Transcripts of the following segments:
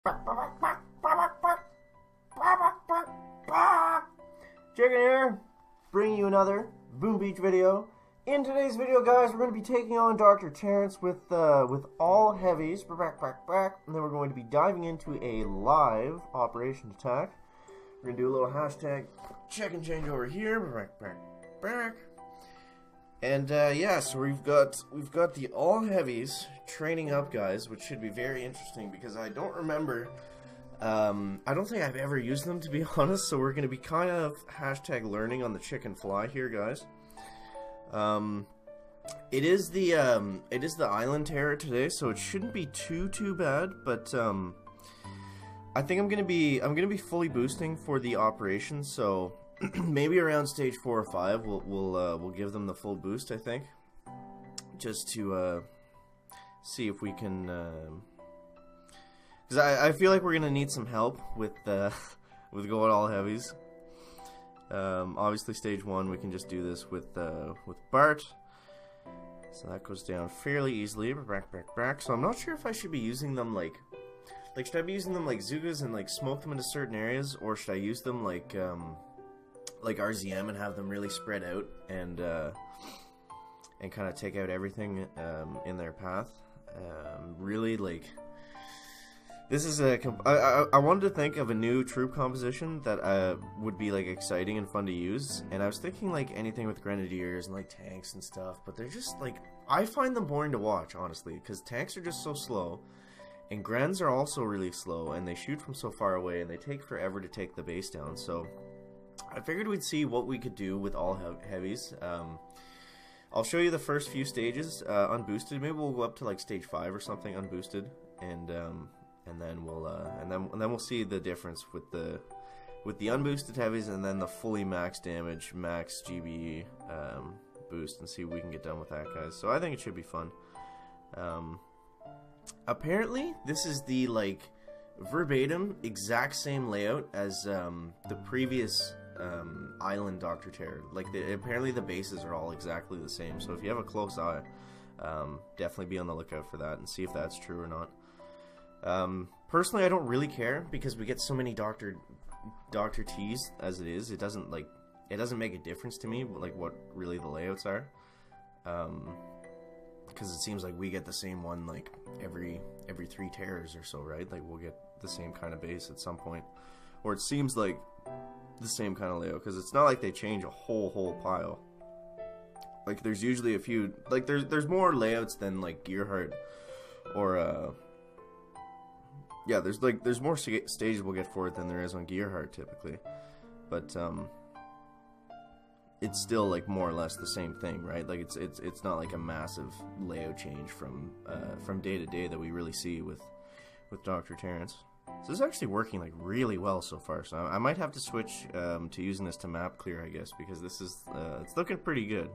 Chicken here, bringing you another Boom Beach video. In today's video, guys, we're going to be taking on Dr. Terrence with all heavies, and then we're going to be diving into a live operations attack. We're going to do a little hashtag check and change over here, and yeah, so we've got the all heavies training up, guys, which should be very interesting because I don't remember. I don't think I've ever used them, to be honest, so we're going to be kind of hashtag learning on the chicken fly here, guys. It is the island terror today, so it shouldn't be too bad, but I think I'm gonna be fully boosting for the operation, so maybe around stage 4 or 5 we'll give them the full boost, I think, just to see if we can, because I feel like we're gonna need some help with going all heavies. Obviously stage 1 we can just do this with Bart, so that goes down fairly easily. So I'm not sure if I should be using them like should I be using them like Zugas and like smoke them into certain areas, or should I use them like RZM and have them really spread out and kind of take out everything in their path. Really, like, this is I wanted to think of a new troop composition that would be like exciting and fun to use, and I was thinking like anything with grenadiers and like tanks and stuff, but they're just like, I find them boring to watch, honestly, because tanks are just so slow, and Grens are also really slow, and they shoot from so far away, and they take forever to take the base down. So I figured we'd see what we could do with all heavies. I'll show you the first few stages unboosted. Maybe we'll go up to like stage 5 or something unboosted, and then we'll see the difference with the unboosted heavies and then the fully max damage, max GB boost, and see what we can get done with that, guys. So I think it should be fun. Apparently this is the like verbatim exact same layout as the previous island Dr. Terror. Like, apparently the bases are all exactly the same, so if you have a close eye, definitely be on the lookout for that and see if that's true or not. Personally, I don't really care because we get so many Dr. T's as it is. It doesn't make a difference to me like what really the layouts are, because it seems like we get the same one like every 3 terrors or so, right? Like, we'll get the same kind of base at some point, or it seems like the same kind of layout, because it's not like they change a whole pile. Like, there's usually a few, like there's more layouts than like Gearheart, or yeah, there's more stages we'll get for it than there is on Gearheart typically, but it's still like more or less the same thing, right? Like, it's not like a massive layout change from day to day that we really see with Dr. Terrence. So this is actually working like really well so far, so I might have to switch to using this to map clear, I guess, because this is it's looking pretty good.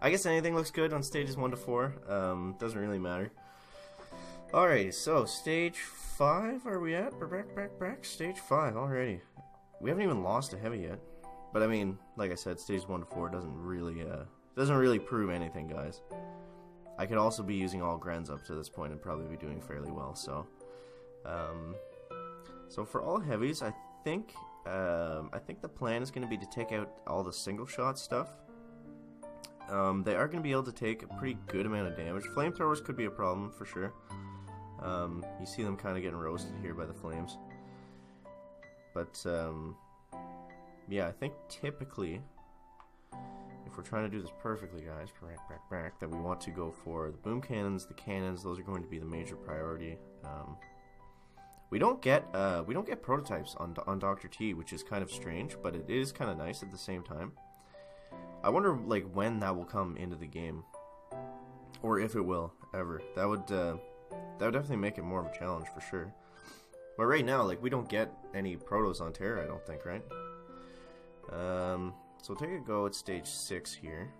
I guess anything looks good on stages 1 to 4. Doesn't really matter. Alright, so stage 5 are we at? Back stage 5 already. We haven't even lost a heavy yet, but I mean, like I said, stages 1 to 4 doesn't really prove anything, guys. I could also be using all Grens up to this point and probably be doing fairly well. So so for all heavies, I think the plan is going to be to take out all the single shot stuff. They are going to be able to take a pretty good amount of damage. Flamethrowers could be a problem for sure. You see them kind of getting roasted here by the flames. But yeah, I think typically, if we're trying to do this perfectly, guys, that we want to go for the boom cannons, the cannons. Those are going to be the major priority. We don't get prototypes on Dr. T, which is kind of strange, but it is kind of nice at the same time. I wonder like when that will come into the game, or if it will ever. That would definitely make it more of a challenge for sure. But right now, like, we don't get any protos on Terra, I don't think, right? So we'll take a go at stage 6 here.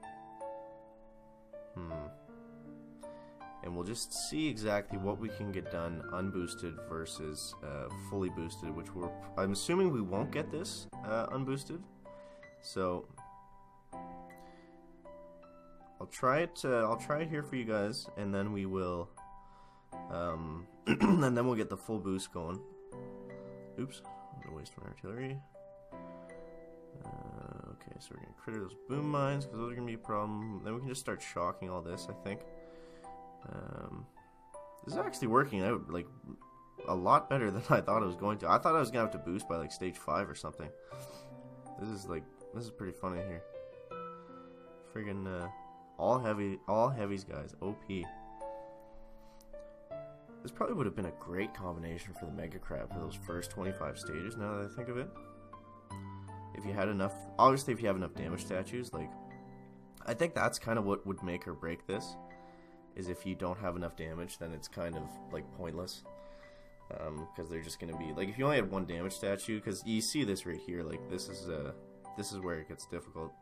And we'll just see exactly what we can get done unboosted versus fully boosted, which I'm assuming we won't get this unboosted. So I'll try it here for you guys, and then we will and then we'll get the full boost going. Oops, I'm gonna waste my artillery. Okay, so we're gonna critter those boom mines because those are gonna be a problem. Then we can just start shocking all this, I think. This is actually working out like a lot better than I thought it was going to. I thought I was gonna have to boost by like stage 5 or something. This is pretty funny here. Friggin' all heavies, guys. OP. This probably would have been a great combination for the Mega Crab for those first 25 stages. Now that I think of it, if you had enough, obviously, if you have enough damage statues, like I think that's kind of what would make or break this. Is if you don't have enough damage, then it's kind of like pointless. Because they're just gonna be like, if you only had one damage statue, because you see this right here, like this is where it gets difficult,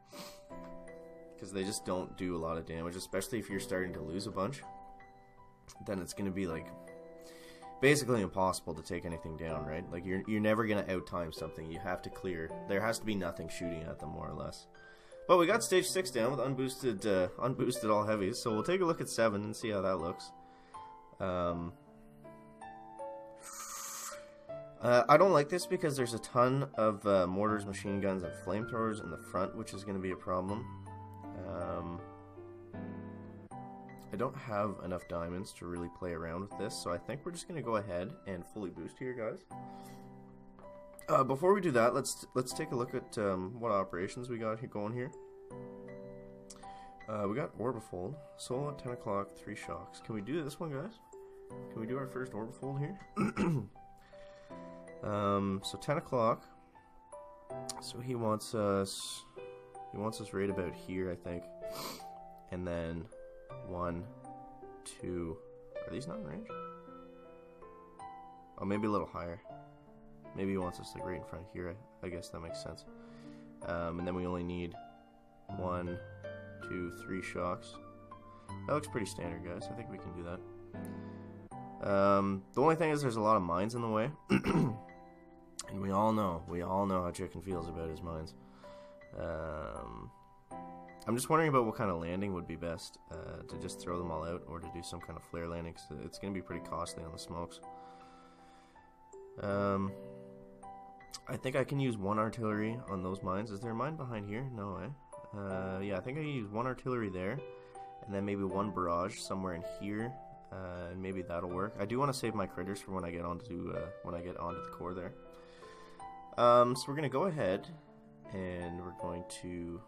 because they just don't do a lot of damage, especially if you're starting to lose a bunch. Then it's gonna be like basically impossible to take anything down, right? Like you're never gonna outtime something. You have to clear. There has to be nothing shooting at them, more or less. But we got stage 6 down with unboosted all heavies, so we'll take a look at 7 and see how that looks. I don't like this because there's a ton of mortars, machine guns, and flamethrowers in the front, which is going to be a problem. I don't have enough diamonds to really play around with this, so I think we're just going to go ahead and fully boost here, guys. Before we do that, let's take a look at what operations we got going here. We got Orbifold, solo at 10 o'clock, 3 shocks. Can we do this one, guys? Can we do our first Orbifold here? So 10 o'clock. So he wants us right about here, I think. And then 1, 2. Are these not in range? Oh, maybe a little higher. Maybe he wants us like right in front of here. I guess that makes sense. And then we only need 1, 2, 3 shocks. That looks pretty standard, guys. I think we can do that. The only thing is there's a lot of mines in the way. And we all know how Chicken feels about his mines. I'm just wondering about what kind of landing would be best. To just throw them all out or to do some kind of flare landing. So it's going to be pretty costly on the smokes. I think I can use 1 artillery on those mines. Is there a mine behind here? No, eh? Yeah, I think I can use 1 artillery there, and then maybe 1 barrage somewhere in here, and maybe that'll work. I do want to save my critters for when I get onto the core there. So we're gonna go ahead, and we're going to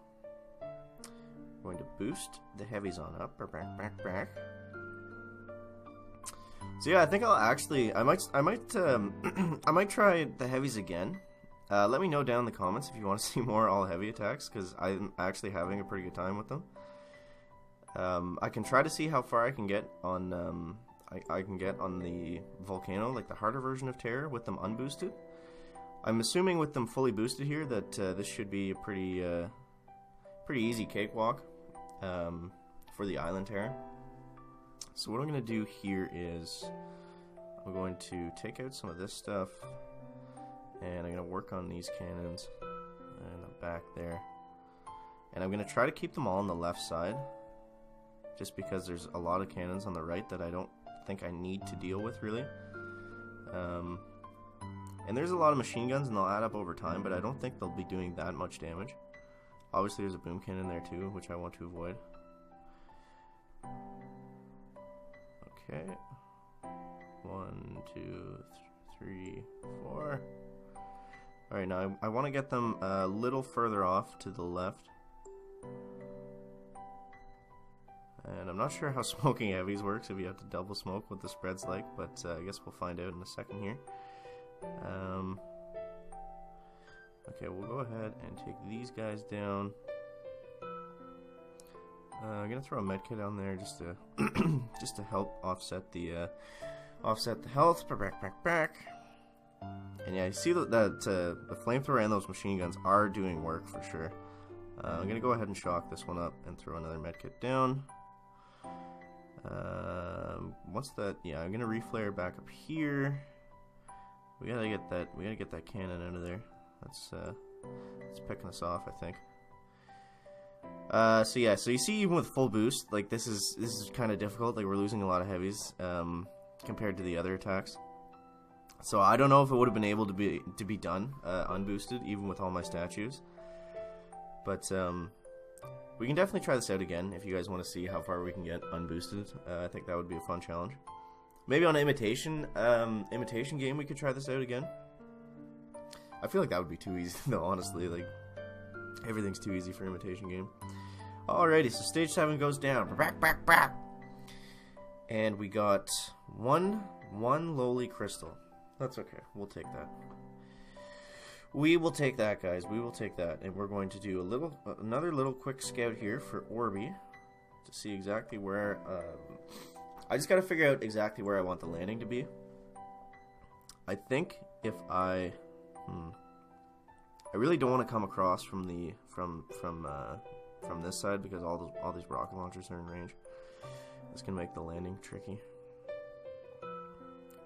boost the heavies on up. Back. So yeah, I think I'll actually, I might try the heavies again. Let me know down in the comments if you want to see more all heavy attacks, because I'm actually having a pretty good time with them. I can try to see how far I can get on, I can get on the volcano, like the harder version of Terror, with them unboosted. I'm assuming with them fully boosted here that this should be a pretty easy cakewalk for the Island Terror. So what I'm going to do here is I'm going to take out some of this stuff, and I'm going to work on these cannons and the back there. And I'm going to try to keep them all on the left side, just because there's a lot of cannons on the right that I don't think I need to deal with, really. And there's a lot of machine guns, and they'll add up over time, but I don't think they'll be doing that much damage. Obviously, there's a boom cannon there, too, which I want to avoid. Okay. 1, 2, 3, 4. Alright, now I want to get them a little further off to the left. And I'm not sure how smoking heavies works, if you have to double smoke, what the spread's like, but I guess we'll find out in a second here. Okay, we'll go ahead and take these guys down. I'm gonna throw a medkit down there just to just to help offset the health. Back. And yeah, you see that the flamethrower and those machine guns are doing work for sure. I'm gonna go ahead and shock this one up and throw another medkit down. Once that, yeah, I'm gonna reflare back up here. We gotta get that cannon out of there. That's picking us off, I think. So yeah, so you see, even with full boost, like this is kind of difficult. Like we're losing a lot of heavies compared to the other attacks. So I don't know if it would have been able to be done unboosted, even with all my statues. But we can definitely try this out again if you guys want to see how far we can get unboosted. I think that would be a fun challenge. Maybe on an imitation game we could try this out again. I feel like that would be too easy though, honestly. Like, everything's too easy for imitation game. Alrighty, so stage 7 goes down. And we got one lowly crystal. That's okay. We'll take that. We will take that, guys. We will take that. And we're going to do another little quick scout here for Orby to see exactly where. I just got to figure out exactly where I want the landing to be. I think if I really don't want to come across from this side because all these rocket launchers are in range. It's gonna make the landing tricky.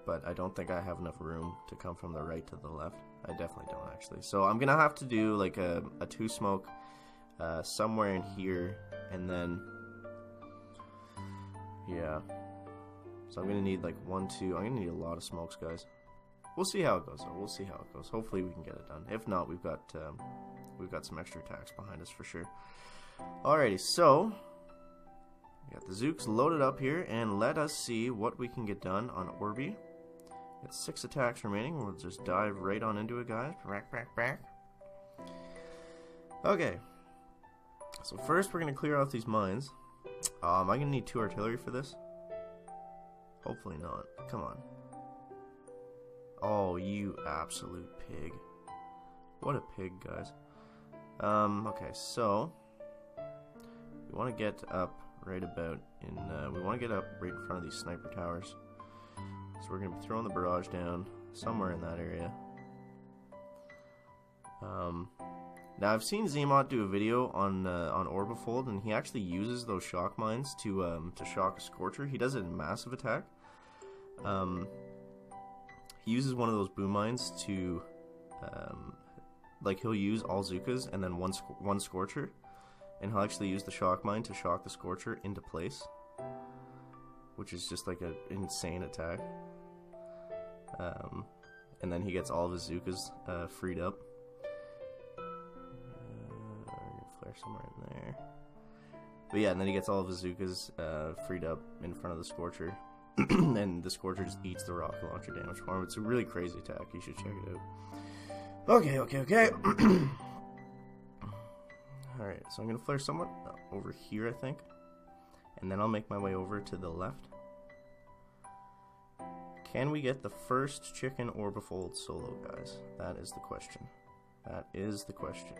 But I don't think I have enough room to come from the right to the left. I definitely don't, actually. So I'm gonna have to do like a 2-smoke somewhere in here, and then yeah. So I'm gonna need like 1, 2. I'm gonna need a lot of smokes, guys. We'll see how it goes. We'll see how it goes. Hopefully we can get it done. If not, we've got some extra attacks behind us for sure. Alrighty, so we got the Zooks loaded up here, and let us see what we can get done on Orby. Got 6 attacks remaining. We'll just dive right on into it, guys. Okay. So first, we're gonna clear out these mines. Am I gonna need 2 artillery for this? Hopefully not. Come on. Oh, you absolute pig. What a pig, guys. Okay, so we want to get up right about in, we want to get up right in front of these sniper towers. So we're going to be throwing the barrage down somewhere in that area. Now I've seen Zmot do a video on Orbifold, and he actually uses those shock mines to shock a Scorcher. He does it in massive attack. He uses one of those boom mines to, like, he'll use all Zookas and then one Scorcher, and he'll actually use the shock mine to shock the Scorcher into place, which is just like an insane attack. And then he gets all of his Zookas freed up. We're gonna flare somewhere in there. But yeah, and then he gets all of his Zookas freed up in front of the Scorcher. And the Scorcher just eats the rocket launcher damage for him. It's a really crazy attack. You should check it out. Okay. Alright, so I'm going to flare somewhat over here, I think. And then I'll make my way over to the left. Can we get the first chicken Orbifold solo, guys? That is the question. That is the question.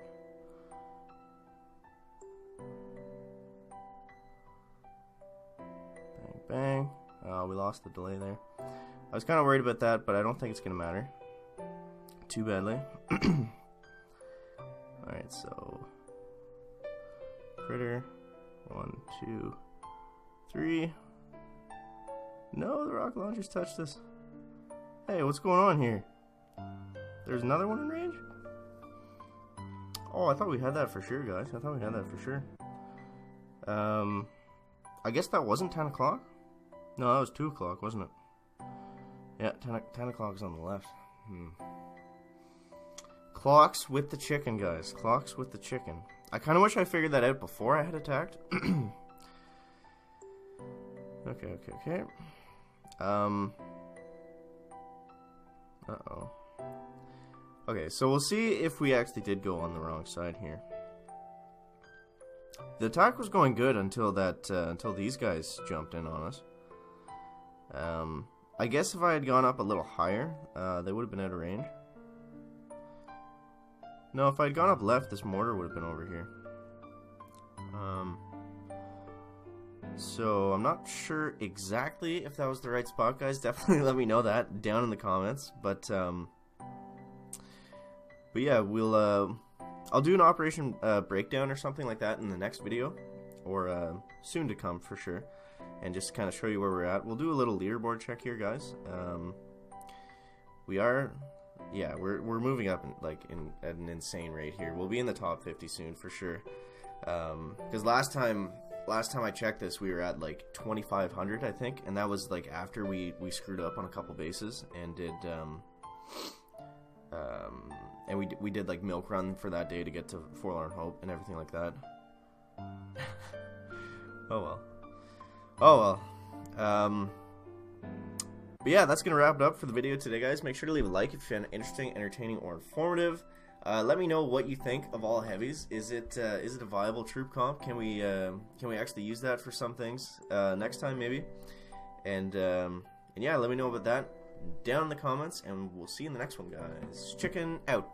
Bang, bang. We lost the delay there. I was kind of worried about that, but I don't think it's going to matter too badly. Alright, so critter. 1, 2, 3. No, the rocket launchers touched us. Hey, what's going on here? There's another one in range? Oh, I thought we had that for sure, guys. I thought we had that for sure. I guess that wasn't 10 o'clock? No, that was 2 o'clock, wasn't it? Yeah, 10 o'clock is on the left. Clocks with the chicken, guys. Clocks with the chicken. I kind of wish I figured that out before I had attacked. Okay. Uh-oh. Okay, so we'll see if we actually did go on the wrong side here. The attack was going good until these guys jumped in on us. I guess if I had gone up a little higher, they would have been out of range. No, if I had gone up left, this mortar would have been over here. So I'm not sure exactly if that was the right spot, guys. Definitely let me know that down in the comments. But yeah, I'll do an operation breakdown or something like that in the next video, or soon to come for sure, and just kind of show you where we're at. We'll do a little leaderboard check here, guys. We're moving up at an insane rate here. We'll be in the top 50 soon for sure. Because last time I checked this, we were at like 2,500, I think, and that was like after we screwed up on a couple bases and did And we did like milk run for that day to get to Forlorn Hope and everything like that. Oh well. But yeah, that's gonna wrap it up for the video today, guys. Make sure to leave a like if you found it interesting, entertaining, or informative. Let me know what you think of all heavies. Is it a viable troop comp? Can we actually use that for some things next time maybe? And yeah, let me know about that down in the comments, and we'll see you in the next one, guys. Chicken out.